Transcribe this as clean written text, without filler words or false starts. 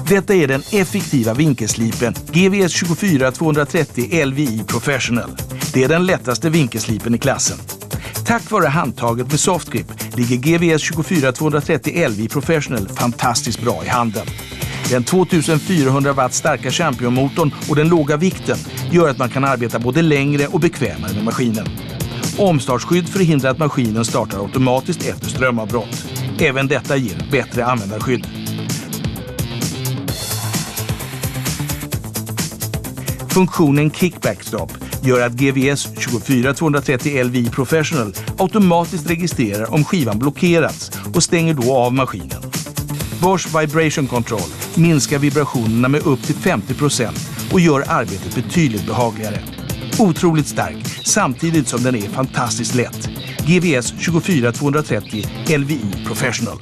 Detta är den effektiva vinkelslipen GVS 24230 LVI Professional. Det är den lättaste vinkelslipen i klassen. Tack vare handtaget med soft grip ligger GVS 24230 LVI Professional fantastiskt bra i handen. Den 2400 watt starka Champion-motorn och den låga vikten gör att man kan arbeta både längre och bekvämare med maskinen. Omstartsskydd förhindrar att maskinen startar automatiskt efter strömavbrott. Även detta ger ett bättre användarskydd. Funktionen Kickback Stop gör att GVS 24230 LVI Professional automatiskt registrerar om skivan blockerats och stänger då av maskinen. Bosch Vibration Control minskar vibrationerna med upp till 50% och gör arbetet betydligt behagligare. Otroligt stark, samtidigt som den är fantastiskt lätt. GVS 24230 LVI Professional.